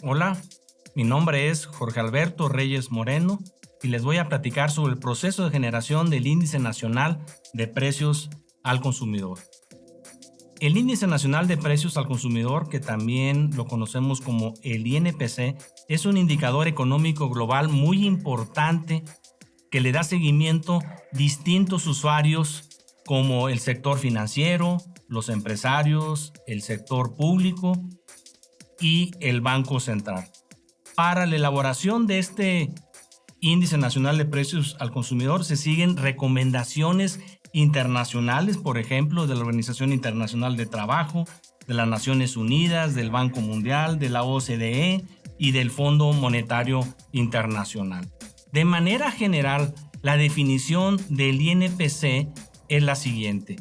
Hola, mi nombre es Jorge Alberto Reyes Moreno y les voy a platicar sobre el proceso de generación del Índice Nacional de Precios al Consumidor. El Índice Nacional de Precios al Consumidor, que también lo conocemos como el INPC, es un indicador económico global muy importante que le da seguimiento a distintos usuarios como el sector financiero, los empresarios, el sector público y el Banco Central. Para la elaboración de este Índice Nacional de Precios al Consumidor se siguen recomendaciones internacionales, por ejemplo, de la Organización Internacional de Trabajo, de las Naciones Unidas, del Banco Mundial, de la OCDE y del Fondo Monetario Internacional. De manera general, la definición del INPC es la siguiente.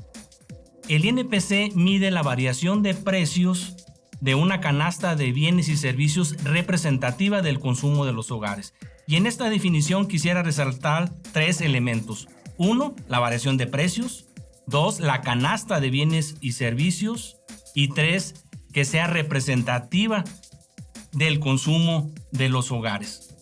El INPC mide la variación de precios de una canasta de bienes y servicios representativa del consumo de los hogares. Y en esta definición quisiera resaltar tres elementos. 1. La variación de precios. 2. La canasta de bienes y servicios. Y 3. Que sea representativa del consumo de los hogares.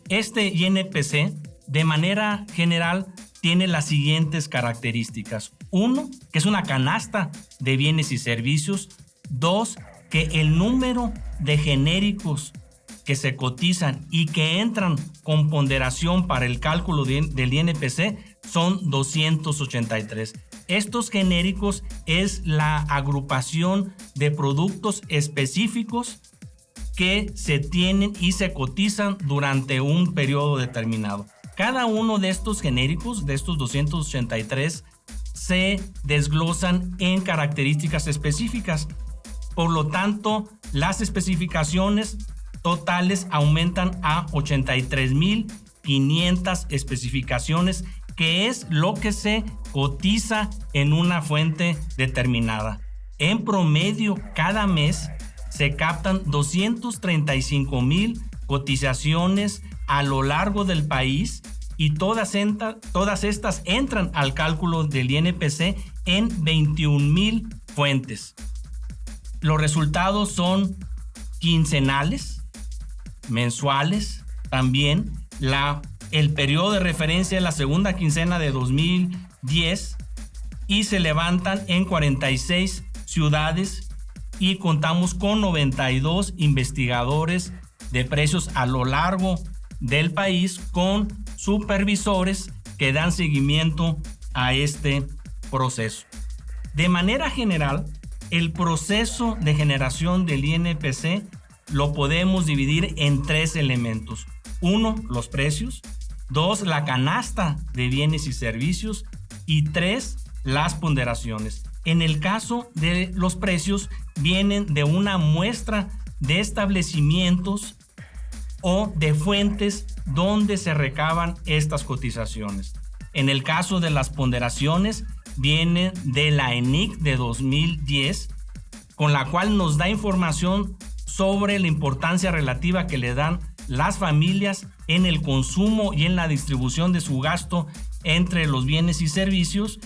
Este INPC, de manera general, tiene las siguientes características. 1. Que es una canasta de bienes y servicios. 2. Que el número de genéricos que se cotizan y que entran con ponderación para el cálculo del INPC son 283. Estos genéricos es la agrupación de productos específicos que se tienen y se cotizan durante un periodo determinado. Cada uno de estos genéricos, de estos 283, se desglosan en características específicas. Por lo tanto, las especificaciones totales aumentan a 83,500 especificaciones, que es lo que se cotiza en una fuente determinada. En promedio, cada mes se captan 235,000 cotizaciones a lo largo del país y todas estas entran al cálculo del INPC en 21,000 fuentes. Los resultados son quincenales, mensuales, también el periodo de referencia es la segunda quincena de 2010 y se levantan en 46 ciudades y contamos con 92 investigadores de precios a lo largo del país con supervisores que dan seguimiento a este proceso. De manera general, el proceso de generación del INPC lo podemos dividir en tres elementos. 1. Los precios. 2. La canasta de bienes y servicios. Y 3. Las ponderaciones. En el caso de los precios, vienen de una muestra de establecimientos o de fuentes donde se recaban estas cotizaciones. En el caso de las ponderaciones, viene de la ENIC de 2010, con la cual nos da información sobre la importancia relativa que le dan las familias en el consumo y en la distribución de su gasto entre los bienes y servicios.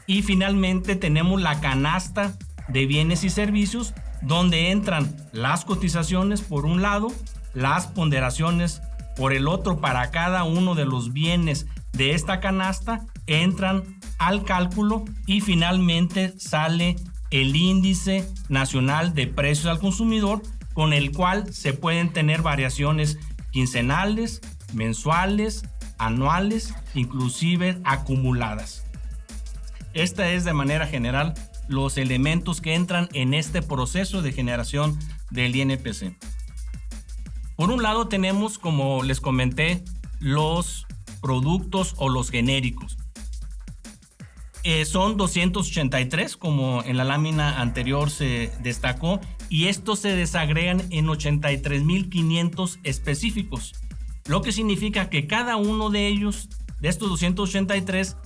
Y finalmente tenemos la canasta de bienes y servicios, donde entran las cotizaciones por un lado, las ponderaciones por el otro. Para cada uno de los bienes de esta canasta entran al cálculo y finalmente sale el Índice Nacional de Precios al Consumidor, con el cual se pueden tener variaciones quincenales, mensuales, anuales, inclusive acumuladas. Esta es de manera general los elementos que entran en este proceso de generación del INPC. Por un lado tenemos, como les comenté, los productos o los genéricos. Son 283, como en la lámina anterior se destacó, y estos se desagregan en 83,500 específicos, lo que significa que cada uno de ellos, de estos 283,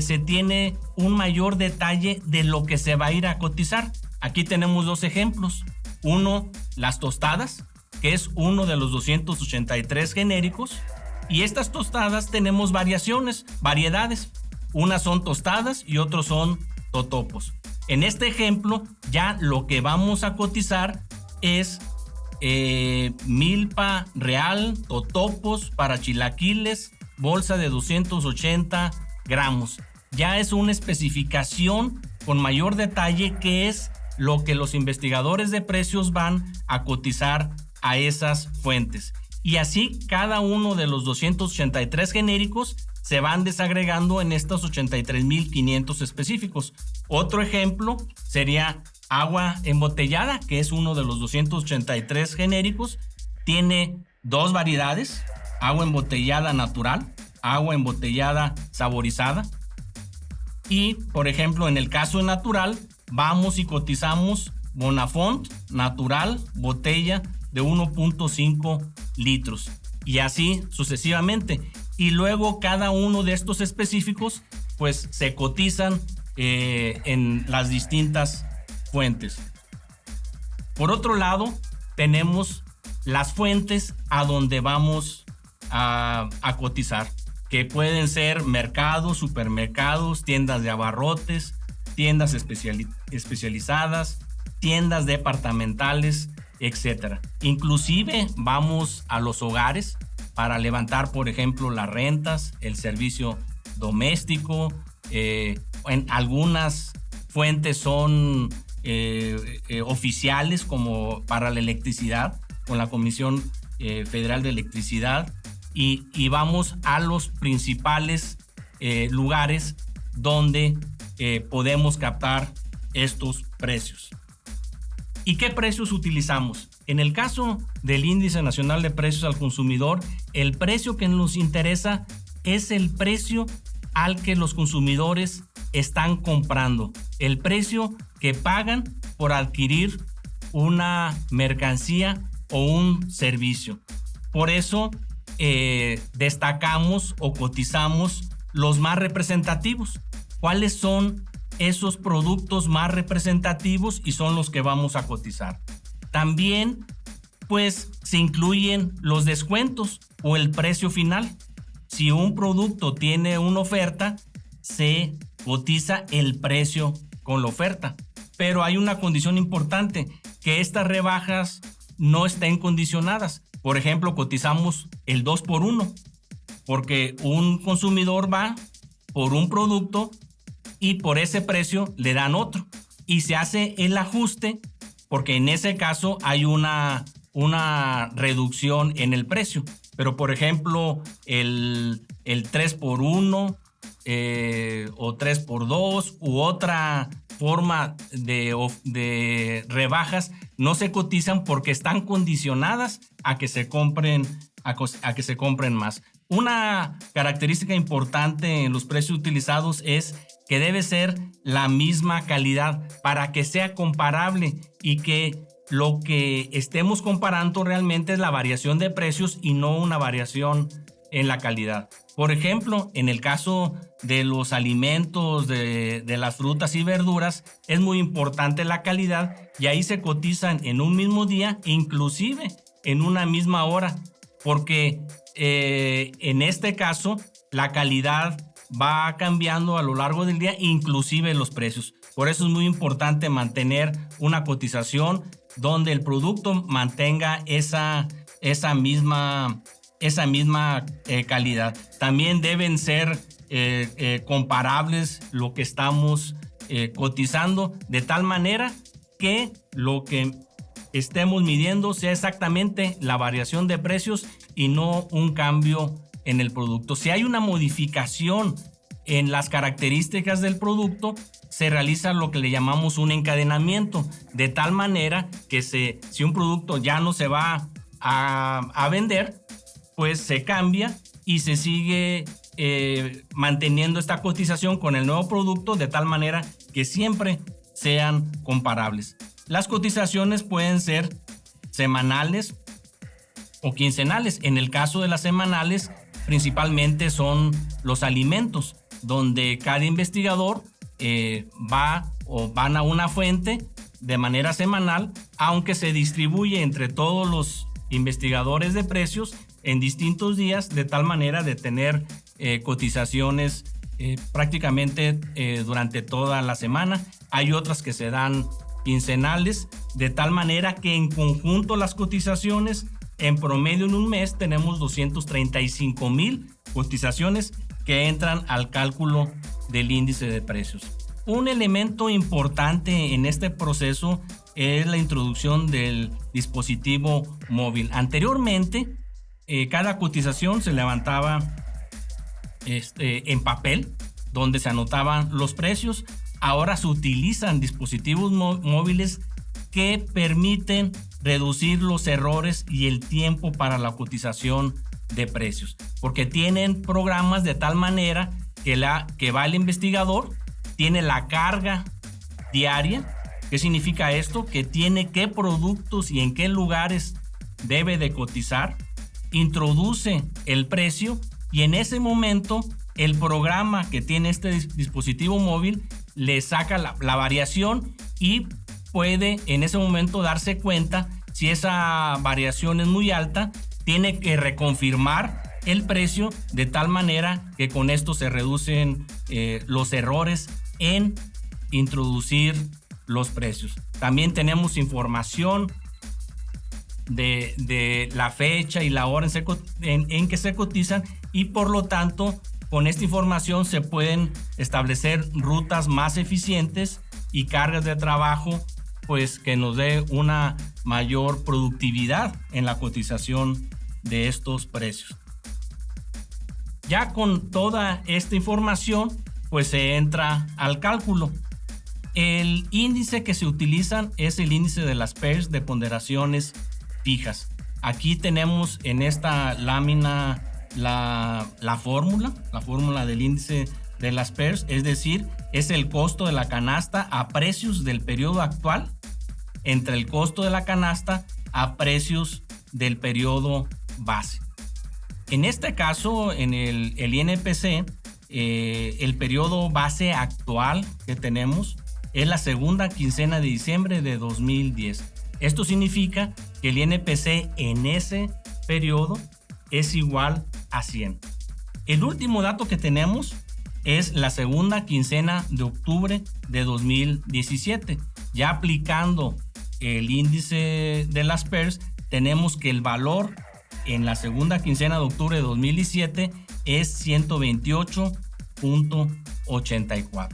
se tiene un mayor detalle de lo que se va a ir a cotizar. Aquí tenemos dos ejemplos. Uno, las tostadas, que es uno de los 283 genéricos, y estas tostadas tenemos variedades. Unas son tostadas y otros son totopos. En este ejemplo, ya lo que vamos a cotizar es milpa real, totopos para chilaquiles, bolsa de 280 gramos. Ya es una especificación con mayor detalle que es lo que los investigadores de precios van a cotizar a esas fuentes. Y así cada uno de los 283 genéricos se van desagregando en estos 83,500 específicos. Otro ejemplo sería agua embotellada, que es uno de los 283 genéricos. Tiene dos variedades: agua embotellada natural, agua embotellada saborizada. Y, por ejemplo, en el caso natural, vamos y cotizamos Bonafont natural, botella de 1.5 litros. Y así sucesivamente. Y luego cada uno de estos específicos, pues se cotizan en las distintas fuentes. Por otro lado, tenemos las fuentes a donde vamos a cotizar, que pueden ser mercados, supermercados, tiendas de abarrotes, tiendas especializadas, tiendas departamentales, etc. Inclusive vamos a los hogares para levantar, por ejemplo, las rentas, el servicio doméstico. En algunas fuentes son oficiales, como para la electricidad, con la Comisión Federal de Electricidad. Y vamos a los principales lugares donde podemos captar estos precios. ¿Y qué precios utilizamos? En el caso del Índice Nacional de Precios al Consumidor, el precio que nos interesa es el precio al que los consumidores están comprando, el precio que pagan por adquirir una mercancía o un servicio. Por eso destacamos o cotizamos los más representativos. ¿Cuáles son esos productos más representativos? Y son los que vamos a cotizar. También, pues, se incluyen los descuentos o el precio final. Si un producto tiene una oferta, se cotiza el precio con la oferta. Pero hay una condición importante, que estas rebajas no estén condicionadas. Por ejemplo, cotizamos el 2x1, porque un consumidor va por un producto y por ese precio le dan otro. Y se hace el ajuste, porque en ese caso hay una reducción en el precio. Pero, por ejemplo, el 3x1 o 3x2 u otra forma de rebajas no se cotizan porque están condicionadas a que se compren más. Una característica importante en los precios utilizados es que debe ser la misma calidad para que sea comparable y que lo que estemos comparando realmente es la variación de precios y no una variación en la calidad. Por ejemplo, en el caso de los alimentos, de las frutas y verduras, es muy importante la calidad y ahí se cotizan en un mismo día, inclusive en una misma hora, porque en este caso la calidad va cambiando a lo largo del día, inclusive los precios. Por eso es muy importante mantener una cotización donde el producto mantenga esa misma calidad. También deben ser comparables lo que estamos cotizando, de tal manera que lo que estemos midiendo sea exactamente la variación de precios y no un cambio en el producto. Si hay una modificación en las características del producto, se realiza lo que le llamamos un encadenamiento, de tal manera que si un producto ya no se va a vender, pues se cambia y se sigue manteniendo esta cotización con el nuevo producto, de tal manera que siempre sean comparables. Las cotizaciones pueden ser semanales o quincenales. En el caso de las semanales, principalmente son los alimentos, donde cada investigador van a una fuente de manera semanal, aunque se distribuye entre todos los investigadores de precios en distintos días, de tal manera de tener cotizaciones prácticamente durante toda la semana. Hay otras que se dan quincenales, de tal manera que en conjunto las cotizaciones, en promedio en un mes, tenemos 235,000 cotizaciones que entran al cálculo del índice de precios. Un elemento importante en este proceso es la introducción del dispositivo móvil. Anteriormente, cada cotización se levantaba en papel, donde se anotaban los precios. Ahora se utilizan dispositivos móviles que permiten reducir los errores y el tiempo para la cotización de precios, porque tienen programas de tal manera que va el investigador, tiene la carga diaria. ¿Qué significa esto? Que tiene qué productos y en qué lugares debe de cotizar, introduce el precio y en ese momento el programa que tiene este dispositivo móvil le saca la variación y puede en ese momento darse cuenta si esa variación es muy alta, tiene que reconfirmar el precio de tal manera que con esto se reducen los errores en introducir los precios. También tenemos información de la fecha y la hora en que se cotizan y por lo tanto con esta información se pueden establecer rutas más eficientes y cargas de trabajo pues que nos dé una mayor productividad en la cotización de estos precios. Ya con toda esta información pues se entra al cálculo. El índice que se utilizan es el índice de las PERS de ponderaciones fijas. Aquí tenemos en esta lámina la fórmula del índice de las PERS, es decir, es el costo de la canasta a precios del periodo actual entre el costo de la canasta a precios del periodo base. En este caso, en el INPC, el periodo base actual que tenemos es la segunda quincena de diciembre de 2010. Esto significa que el INPC en ese periodo es igual a 100. El último dato que tenemos es la segunda quincena de octubre de 2017. Ya aplicando el índice de las PERS, tenemos que el valor en la segunda quincena de octubre de 2017 es 128.84.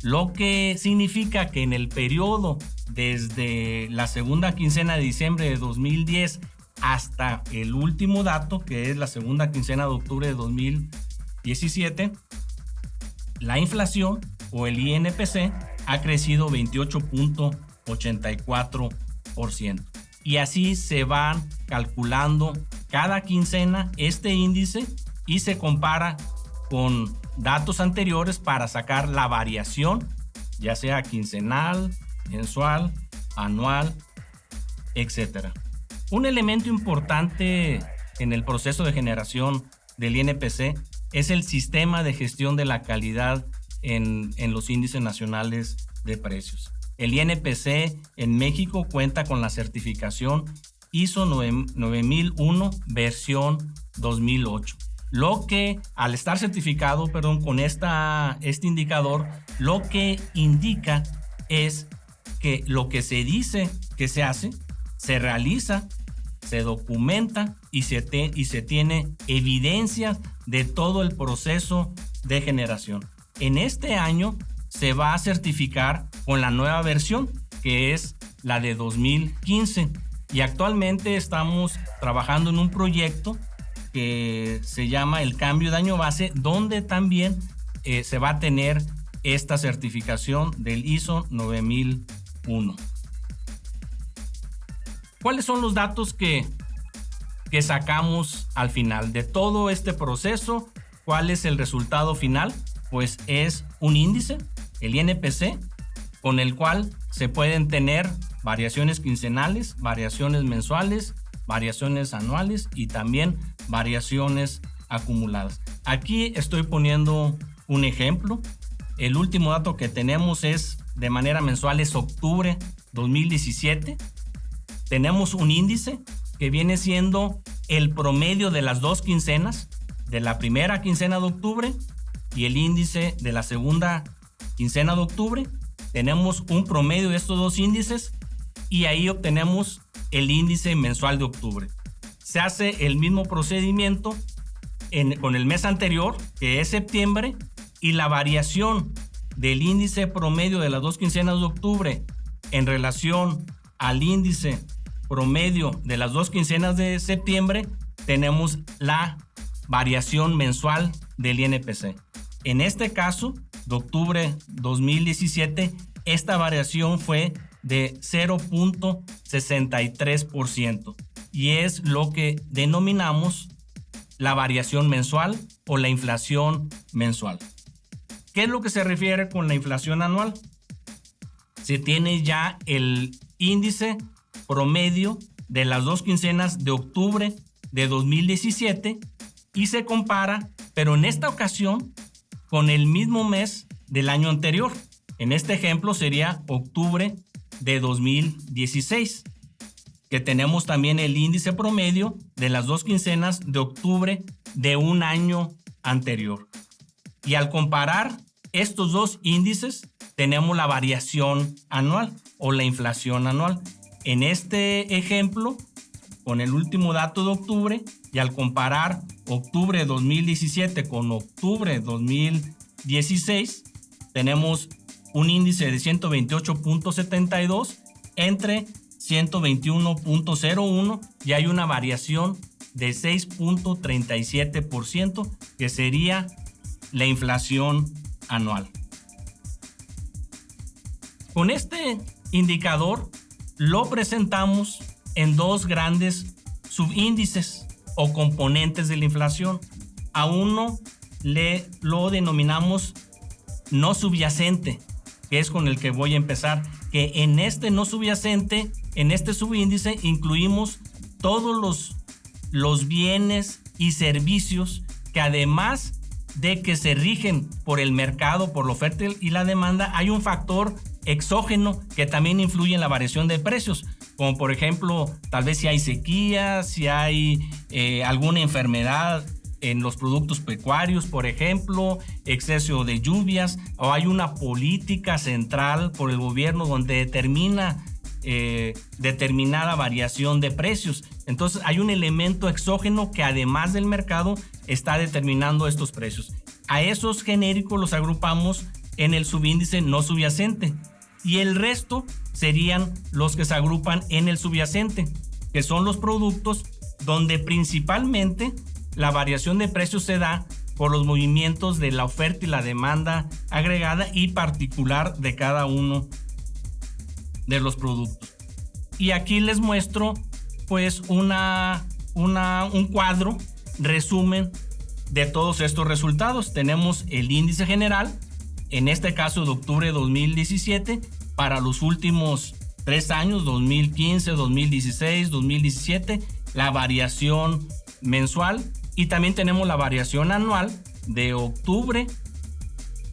Lo que significa que en el periodo desde la segunda quincena de diciembre de 2010 hasta el último dato, que es la segunda quincena de octubre de 2017, la inflación o el INPC ha crecido 28.84%. Y así se van calculando cada quincena este índice y se compara con datos anteriores para sacar la variación, ya sea quincenal, mensual, anual, etc. Un elemento importante en el proceso de generación del INPC es el sistema de gestión de la calidad en los índices nacionales de precios. El INPC en México cuenta con la certificación ISO 9001 versión 2008. Lo que al estar certificado, con este indicador, lo que indica es que lo que se dice que se hace, se realiza, se documenta y se tiene evidencia de todo el proceso de generación. En este año se va a certificar con la nueva versión, que es la de 2015. Y actualmente estamos trabajando en un proyecto que se llama el cambio de año base, donde también se va a tener esta certificación del ISO 9001. ¿Cuáles son los datos que sacamos al final de todo este proceso? ¿Cuál es el resultado final? Pues es un índice, el INPC, con el cual se pueden tener variaciones quincenales, variaciones mensuales, variaciones anuales y también variaciones acumuladas. Aquí estoy poniendo un ejemplo. El último dato que tenemos es de manera mensual, es octubre 2017. Tenemos un índice que viene siendo el promedio de las dos quincenas, de la primera quincena de octubre y el índice de la segunda quincena de octubre, tenemos un promedio de estos dos índices y ahí obtenemos el índice mensual de octubre. Se hace el mismo procedimiento con el mes anterior, que es septiembre, y la variación del índice promedio de las dos quincenas de octubre en relación al índice promedio de las dos quincenas de septiembre, tenemos la variación mensual del INPC. En este caso, de octubre 2017, esta variación fue de 0.63% y es lo que denominamos la variación mensual o la inflación mensual. ¿Qué es lo que se refiere con la inflación anual? Se tiene ya el índice promedio de las dos quincenas de octubre de 2017 y se compara, pero en esta ocasión, con el mismo mes del año anterior. En este ejemplo sería octubre de 2016, que tenemos también el índice promedio de las dos quincenas de octubre de un año anterior. Y al comparar estos dos índices, tenemos la variación anual o la inflación anual. En este ejemplo, con el último dato de octubre, y al comparar octubre de 2017 con octubre de 2016, tenemos un índice de 128.72 entre 121.01 y hay una variación de 6.37%, que sería la inflación anual. Con este indicador lo presentamos en dos grandes subíndices o componentes de la inflación. A uno lo denominamos no subyacente, que es con el que voy a empezar, que en este no subyacente, en este subíndice, incluimos todos los bienes y servicios que, además de que se rigen por el mercado, por la oferta y la demanda, hay un factor exógeno que también influye en la variación de precios, como por ejemplo, tal vez si hay sequía, si hay alguna enfermedad en los productos pecuarios, por ejemplo, exceso de lluvias, o hay una política central por el gobierno donde determina determinada variación de precios. Entonces hay un elemento exógeno que, además del mercado, está determinando estos precios. A esos genéricos los agrupamos en el subíndice no subyacente y el resto serían los que se agrupan en el subyacente, que son los productos donde principalmente la variación de precios se da por los movimientos de la oferta y la demanda agregada y particular de cada uno de los productos. Y aquí les muestro pues un cuadro, resumen de todos estos resultados. Tenemos el índice general, en este caso de octubre de 2017, para los últimos 3 años, 2015, 2016, 2017, la variación mensual, y también tenemos la variación anual de octubre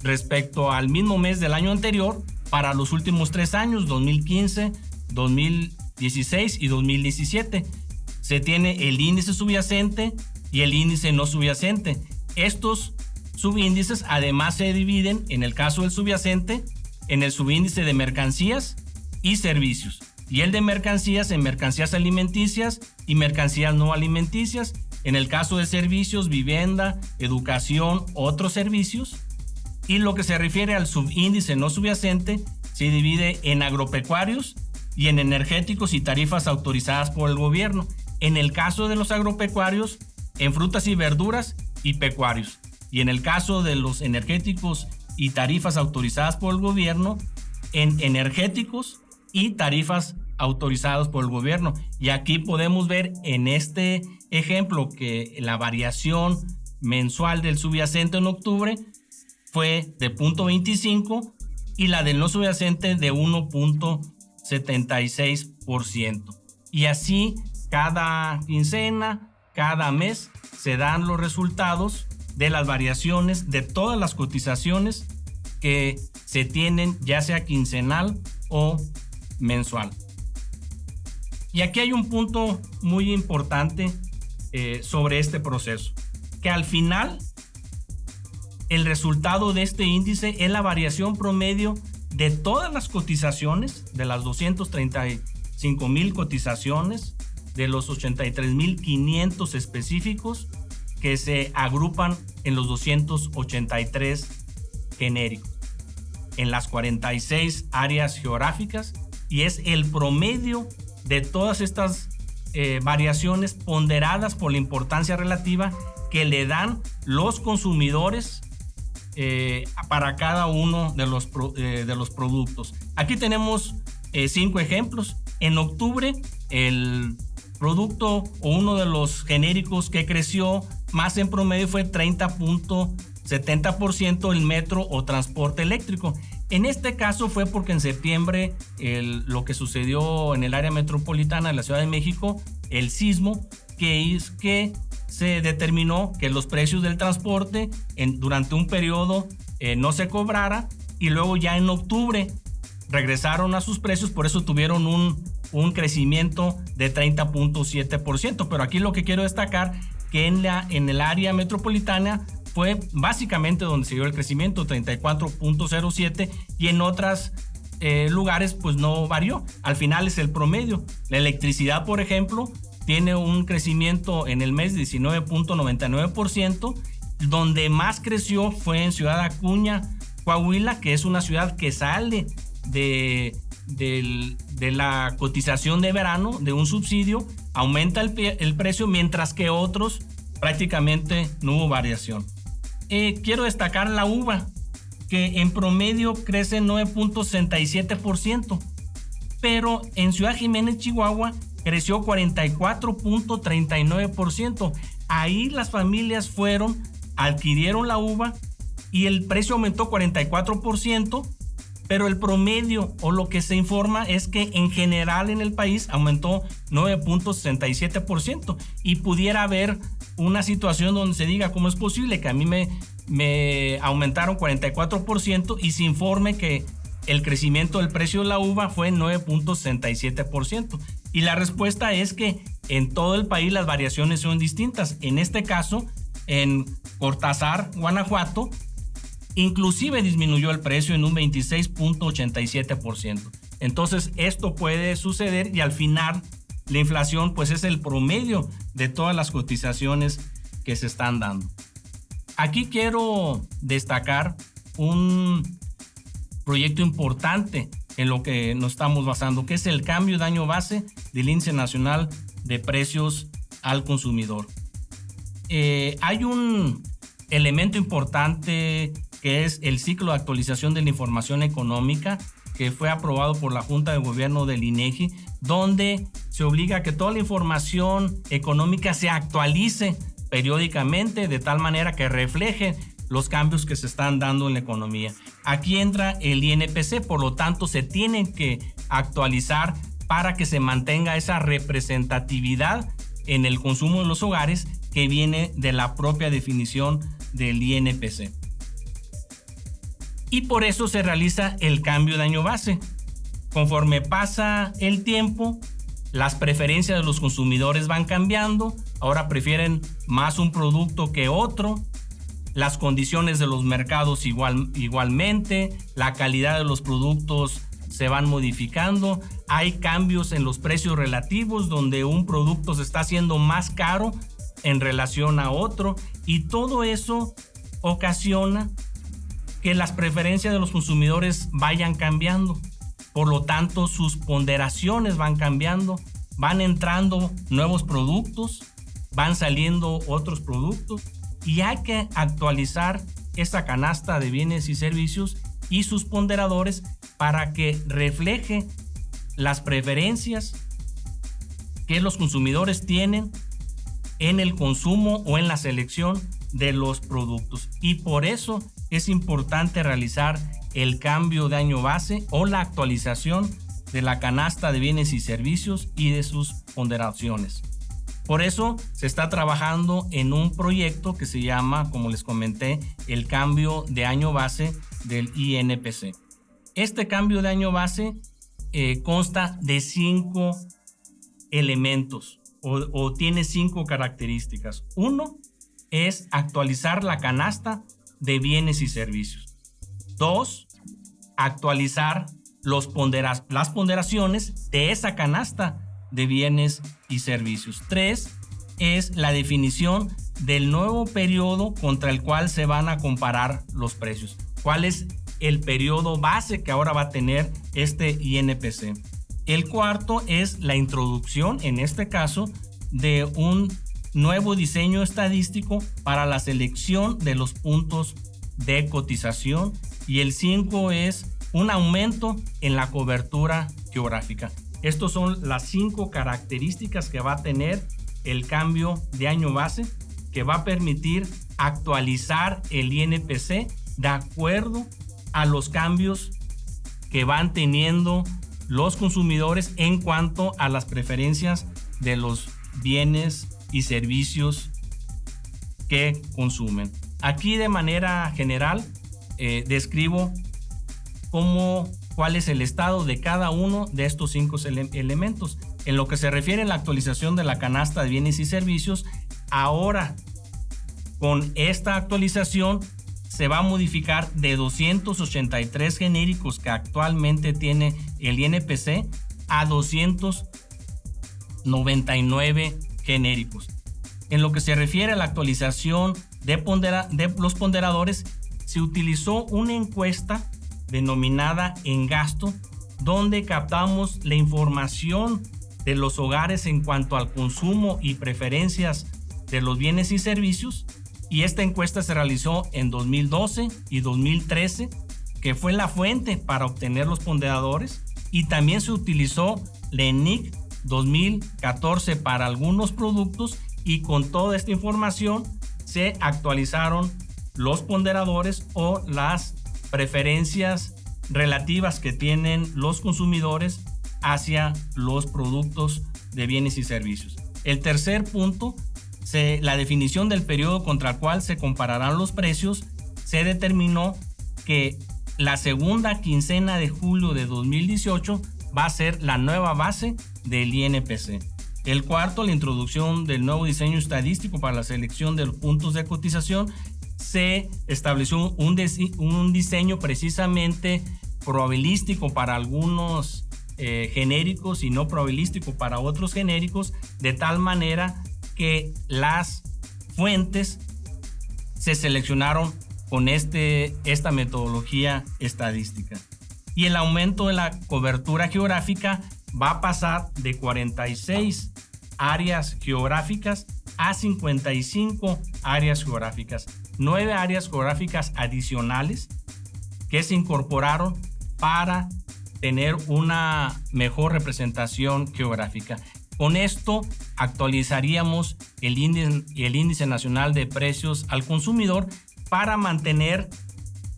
respecto al mismo mes del año anterior para los últimos 3 años, 2015, 2016 y 2017. Se tiene el índice subyacente y el índice no subyacente. Estos subíndices además se dividen, en el caso del subyacente, en el subíndice de mercancías y servicios, y el de mercancías en mercancías alimenticias y mercancías no alimenticias. En el caso de servicios, vivienda, educación, otros servicios. Y lo que se refiere al subíndice no subyacente se divide en agropecuarios y en energéticos y tarifas autorizadas por el gobierno. En el caso de los agropecuarios, en frutas y verduras y pecuarios. Y en el caso de los energéticos y tarifas autorizadas por el gobierno, en energéticos y tarifas autorizadas por el gobierno. Y aquí podemos ver en este ejemplo que la variación mensual del subyacente en octubre fue de 0.25 y la del no subyacente de 1.76%. Y así cada quincena, cada mes se dan los resultados de las variaciones de todas las cotizaciones que se tienen, ya sea quincenal o mensual. Y aquí hay un punto muy importante sobre este proceso, que al final el resultado de este índice es la variación promedio de todas las cotizaciones, de las 235,000 cotizaciones, de los 83,500 específicos que se agrupan en los 283 genéricos, en las 46 áreas geográficas, y es el promedio de todas estas variaciones ponderadas por la importancia relativa que le dan los consumidores para cada uno de los productos. Aquí tenemos 5 ejemplos. En octubre, el producto o uno de los genéricos que creció más en promedio fue 30.70% el metro o transporte eléctrico. En este caso fue porque en septiembre lo que sucedió en el área metropolitana de la Ciudad de México, el sismo, que se determinó que los precios del transporte durante un periodo no se cobrara, y luego ya en octubre regresaron a sus precios, por eso tuvieron un crecimiento de 30.7%. Pero aquí lo que quiero destacar que en el área metropolitana fue básicamente donde se dio el crecimiento, 34.07, y en otros lugares pues no varió. Al final es el promedio. La electricidad, por ejemplo, tiene un crecimiento en el mes de 19.99%, donde más creció fue en Ciudad Acuña, Coahuila, que es una ciudad que sale de la cotización de verano, de un subsidio, aumenta el precio, mientras que otros prácticamente no hubo variación. Quiero destacar la uva, que en promedio crece 9.67%, pero en Ciudad Jiménez, Chihuahua, creció 44.39%. Ahí las familias adquirieron la uva y el precio aumentó 44%, pero el promedio o lo que se informa es que en general en el país aumentó 9.67%, y pudiera haber una situación donde se diga cómo es posible que a mí me aumentaron 44% y se informe que el crecimiento del precio de la uva fue 9.67%. Y la respuesta es que en todo el país las variaciones son distintas. En este caso, en Cortázar, Guanajuato, inclusive disminuyó el precio en un 26.87%. Entonces esto puede suceder, y al final la inflación pues es el promedio de todas las cotizaciones que se están dando. Aquí quiero destacar un proyecto importante en lo que nos estamos basando, que es el cambio de año base del Índice Nacional de Precios al Consumidor. Hay un elemento importante que es el ciclo de actualización de la información económica, que fue aprobado por la Junta de Gobierno del INEGI, donde se obliga a que toda la información económica se actualice periódicamente de tal manera que refleje los cambios que se están dando en la economía. Aquí entra el INPC, por lo tanto se tienen que actualizar para que se mantenga esa representatividad en el consumo de los hogares que viene de la propia definición del INPC. Y por eso se realiza el cambio de año base. Conforme pasa el tiempo, las preferencias de los consumidores van cambiando. Ahora prefieren más un producto que otro. Las condiciones de los mercados igualmente. La calidad de los productos se van modificando. Hay cambios en los precios relativos, donde un producto se está haciendo más caro en relación a otro. Y todo eso ocasiona que las preferencias de los consumidores vayan cambiando. Por lo tanto, sus ponderaciones van cambiando, van entrando nuevos productos, van saliendo otros productos, y hay que actualizar esa canasta de bienes y servicios y sus ponderadores para que refleje las preferencias que los consumidores tienen en el consumo o en la selección de los productos. Y por eso es importante realizar el cambio de año base o la actualización de la canasta de bienes y servicios y de sus ponderaciones. Por eso se está trabajando en un proyecto que se llama, como les comenté, el cambio de año base del INPC. Este cambio de año base consta de 5 elementos o tiene 5 características. Uno es actualizar la canasta de bienes y servicios. 2, actualizar las ponderaciones de esa canasta de bienes y servicios. 3 es la definición del nuevo periodo contra el cual se van a comparar los precios. ¿Cuál es el periodo base que ahora va a tener este INPC? El cuarto es la introducción, en este caso, de un nuevo diseño estadístico para la selección de los puntos de cotización. Y el 5 es un aumento en la cobertura geográfica. Estas son las 5 características que va a tener el cambio de año base, que va a permitir actualizar el INPC de acuerdo a los cambios que van teniendo los consumidores en cuanto a las preferencias de los bienes y servicios que consumen. Aquí de manera general describo cuál es el estado de cada uno de estos 5 elementos. En lo que se refiere a la actualización de la canasta de bienes y servicios, ahora con esta actualización se va a modificar de 283 genéricos que actualmente tiene el INPC a 299 genéricos. En lo que se refiere a la actualización de los ponderadores, se utilizó una encuesta denominada Engasto, donde captamos la información de los hogares en cuanto al consumo y preferencias de los bienes y servicios, y esta encuesta se realizó en 2012 y 2013, que fue la fuente para obtener los ponderadores, y también se utilizó la ENIC 2014 para algunos productos, y con toda esta información se actualizaron los ponderadores o las preferencias relativas que tienen los consumidores hacia los productos de bienes y servicios. El tercer punto, la definición del periodo contra el cual se compararán los precios. Se determinó que la segunda quincena de julio de 2018 va a ser la nueva base del INPC. El cuarto, la introducción del nuevo diseño estadístico para la selección de los puntos de cotización. Se estableció un diseño precisamente probabilístico para algunos genéricos y no probabilístico para otros genéricos, de tal manera que las fuentes se seleccionaron con esta metodología estadística. Y el aumento de la cobertura geográfica va a pasar de 46 áreas geográficas a 55 áreas geográficas. 9 áreas geográficas adicionales que se incorporaron para tener una mejor representación geográfica. Con esto actualizaríamos el índice nacional de precios al consumidor para mantener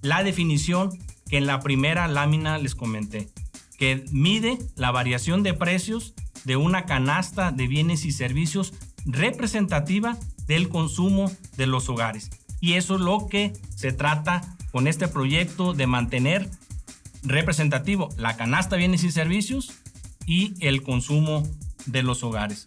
la definición que en la primera lámina les comenté, que mide la variación de precios de una canasta de bienes y servicios representativa del consumo de los hogares. Y eso es lo que se trata con este proyecto, de mantener representativo la canasta de bienes y servicios y el consumo de los hogares.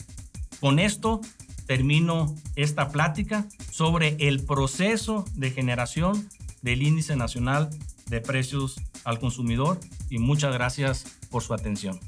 Con esto termino esta plática sobre el proceso de generación del Índice Nacional de Precios al Consumidor, y muchas gracias por su atención.